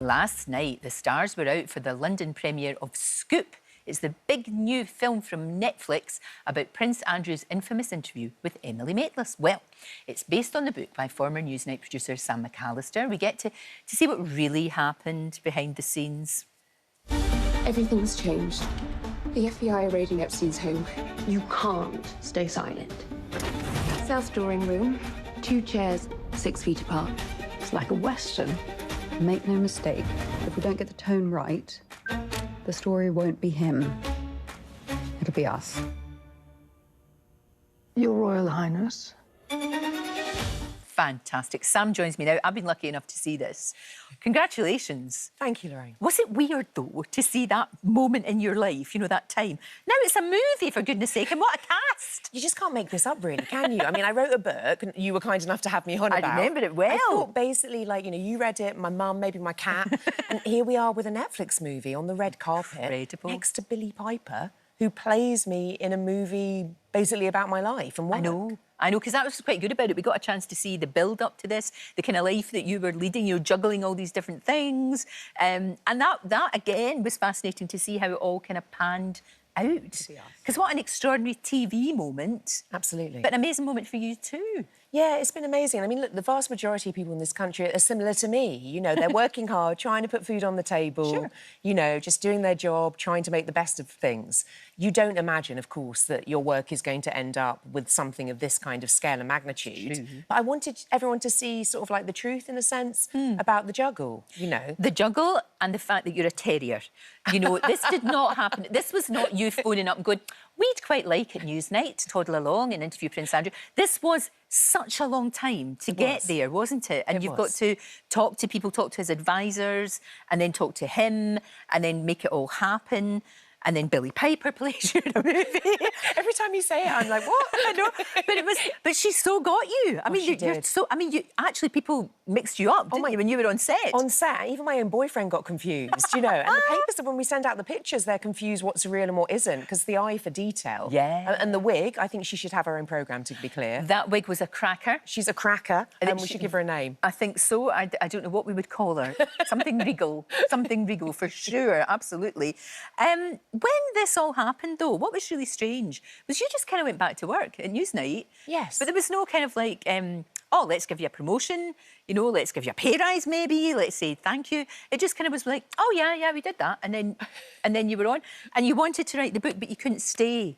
Last night, the stars were out for the London premiere of Scoop. It's the big new film from Netflix about Prince Andrew's infamous interview with Emily Maitlis. Well, it's based on the book by former Newsnight producer Sam McAlister. We get to see what really happened behind the scenes. Everything's changed. The FBI are raiding Epstein's home. You can't stay silent. South drawing room, 2 chairs, 6 feet apart. It's like a Western. Make no mistake, if we don't get the tone right, the story won't be him. It'll be us. Your Royal Highness. Fantastic. Sam joins me now. I've been lucky enough to see this. Congratulations. Thank you, Lorraine. Was it weird, though, to see that moment in your life, you know, that time? Now it's a movie, for goodness sake, and what a cast! You just can't make this up, really, can you? I mean, I wrote a book, and you were kind enough to have me on about. I remember it well. I thought, basically, like, you know, you read it, my mum, maybe my cat, and here we are with a Netflix movie on the red carpet. Incredible. Next to Billie Piper, who plays me in a movie basically about my life and work. I know, because that was quite good about it. We got a chance to see the build-up to this, the kind of life that you were leading, you know, juggling all these different things. And that, again, was fascinating to see how it all kind of panned out. Because what an extraordinary TV moment. Absolutely. But an amazing moment for you too. Yeah, it's been amazing. I mean, look, the vast majority of people in this country are similar to me. You know, they're working hard, trying to put food on the table, you know, just doing their job, trying to make the best of things. You don't imagine, of course, that your work is going to end up with something of this kind of scale and magnitude. But I wanted everyone to see sort of like the truth, in a sense, about the juggle, you know. The juggle and the fact that you're a terrier. You know, this did not happen. This was not you phoning up and going, we'd quite like at Newsnight to toddle along and interview Prince Andrew. This was such a long time to get there, wasn't it? And you've got to talk to people, talk to his advisors, and then talk to him, and then make it all happen. And then Billie Piper plays you in a movie. Every time you say it, I'm like, what? I know, but she so got you. I mean, you're so. I mean, you actually people mixed you up, didn't you, when you were on set? On set, even my own boyfriend got confused, you know. And the papers, when we send out the pictures, they're confused what's real and what isn't, because the eye for detail. Yeah. And the wig, I think she should have her own programme, to be clear. That wig was a cracker. She's a cracker, and we should give her a name. I think so. I don't know what we would call her. Something regal. Something regal, for sure, absolutely. When this all happened, though, what was really strange was you just kind of went back to work at Newsnight. Yes. But there was no kind of like, oh, let's give you a promotion, you know, let's give you a pay rise maybe, let's say thank you. It just kind of was like, oh, yeah, we did that. And then you were on. And you wanted to write the book, but you couldn't stay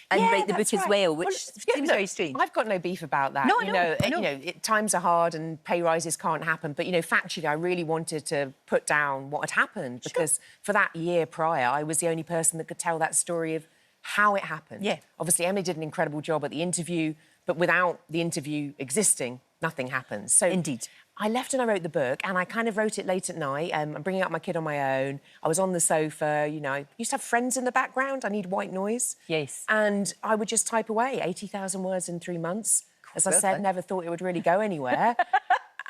and write the book as well, which seems very strange. I've got no beef about that. No, you know, times are hard and pay rises can't happen. But, you know, factually, I really wanted to put down what had happened because for that year prior, I was the only person that could tell that story of how it happened. Yeah. Obviously, Emily did an incredible job at the interview, but without the interview existing, nothing happens. So Indeed. I left and I wrote the book, and I kind of wrote it late at night. I'm bringing up my kid on my own. I was on the sofa, you know. I used to have friends in the background. I need white noise. Yes. And I would just type away 80,000 words in 3 months. As I said, never thought it would really go anywhere.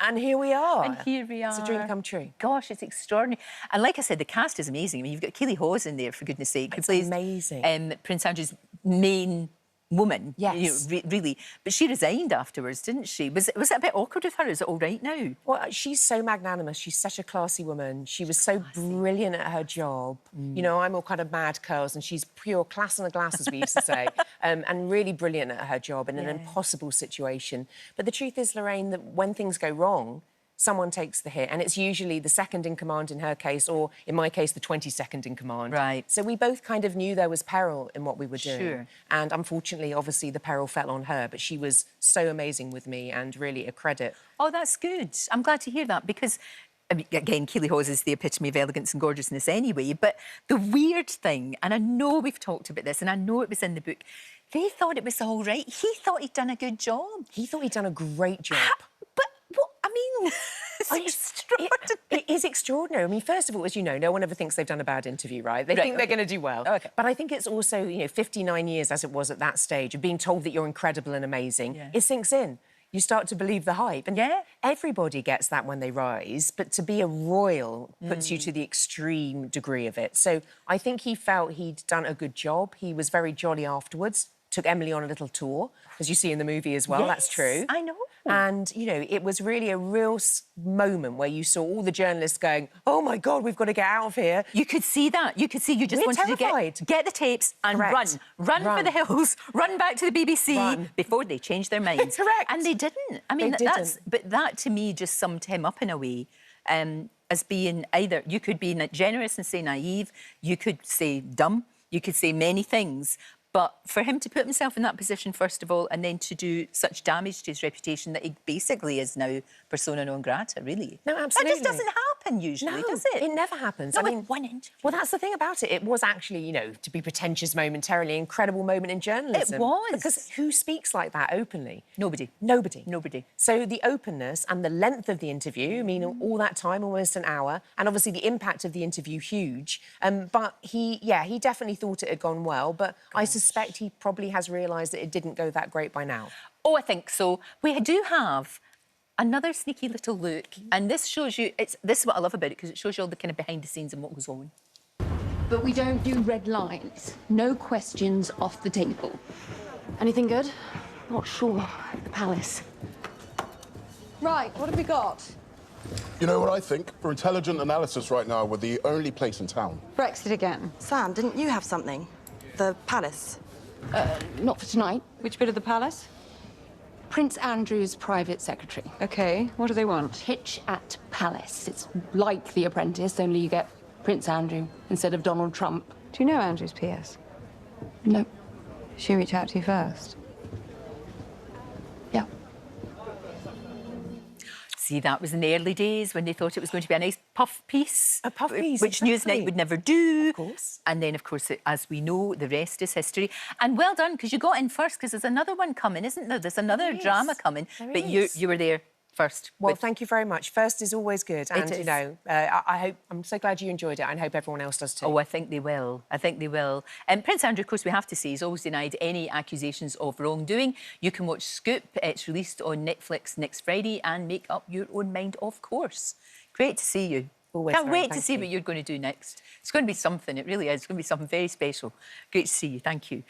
And here we are. And here we are. It's a dream come true. Gosh, it's extraordinary. And like I said, the cast is amazing. I mean, you've got Keely Hawes in there, for goodness sake. It's amazing. Prince Andrew's main woman, yes, you know, really. But she resigned afterwards, didn't she? Was it a bit awkward with her? Is it all right now? Well, she's so magnanimous. She's such a classy woman. She was so brilliant at her job. You know, I'm all kind of mad curls, and she's pure class on a glass, as we used to say, and really brilliant at her job in an impossible situation. But the truth is, Lorraine, that when things go wrong, someone takes the hit, and it's usually the second in command in her case, or in my case, the 22nd in command. Right. So we both kind of knew there was peril in what we were doing. Sure. And unfortunately, obviously, the peril fell on her, but she was so amazing with me and really a credit. Oh, that's good. I'm glad to hear that because, I mean, again, Keely Hawes is the epitome of elegance and gorgeousness anyway, but the weird thing, and I know we've talked about this, and I know it was in the book, they thought it was all right. He thought he'd done a good job. He thought he'd done a great job. But, what, I mean... It is extraordinary. I mean, first of all, as you know, no one ever thinks they've done a bad interview, right? They think they're going to do well. Okay. But I think it's also, you know, 59 years, as it was at that stage, of being told that you're incredible and amazing. It sinks in. You start to believe the hype. And everybody gets that when they rise, but to be a royal puts you to the extreme degree of it. So I think he felt he'd done a good job. He was very jolly afterwards. Took Emily on a little tour, as you see in the movie as well. Yes, that's true. I know. And, you know, it was really a real moment where you saw all the journalists going, oh, my God, we've got to get out of here. You could see that. You could see you just We're wanted terrified. to get the tapes and Correct. run for the hills, run back to the BBC before they changed their minds. Correct. And they didn't. I mean, but that to me just summed him up in a way. As being either, you could be generous and say naive, you could say dumb, you could say many things. But for him to put himself in that position, first of all, and then to do such damage to his reputation that he basically is now persona non grata, really. No, absolutely. That just doesn't happen usually, does it? It never happens. Not I mean, with one interview. Well, that's the thing about it. It was actually, you know, to be pretentious momentarily, incredible moment in journalism. It was. Because who speaks like that openly? Nobody. Nobody. Nobody. So the openness and the length of the interview, I mean, all that time, almost an hour, and obviously the impact of the interview, huge. But he definitely thought it had gone well, but I suspect he probably has realised that it didn't go that great by now. Oh, I think so. We do have another sneaky little look, and this shows you, this is what I love about it, because it shows you all the kind of behind the scenes and what goes on. But we don't do red lines. No questions off the table. Anything good? Not sure. The palace. Right, what have we got? You know what I think? For intelligent analysis right now, we're the only place in town. Brexit again. Sam, didn't you have something? The palace? Not for tonight. Which bit of the palace? Prince Andrew's private secretary. OK, what do they want? Pitch at palace. It's like The Apprentice, only you get Prince Andrew instead of Donald Trump. Do you know Andrew's PS? No. She reach out to you first? Yeah. See, that was in the early days when they thought it was going to be a nice puff piece. A puff piece, Which exactly. Newsnight would never do. Of course. And then, of course, as we know, the rest is history. And well done, because you got in first, because there's another one coming, isn't there? There's another drama coming. There but is. you were there first. Well, thank you very much. First is always good. And, is. you know, I'm so glad you enjoyed it. I hope everyone else does too. Oh, I think they will. I think they will. And Prince Andrew, of course, we have to say, has always denied any accusations of wrongdoing. You can watch Scoop. It's released on Netflix next Friday and make up your own mind, of course. Great to see you. Always, Can't Lorraine, wait to thank see you. what you're going to do next. It's going to be something. It really is. It's going to be something very special. Great to see you. Thank you.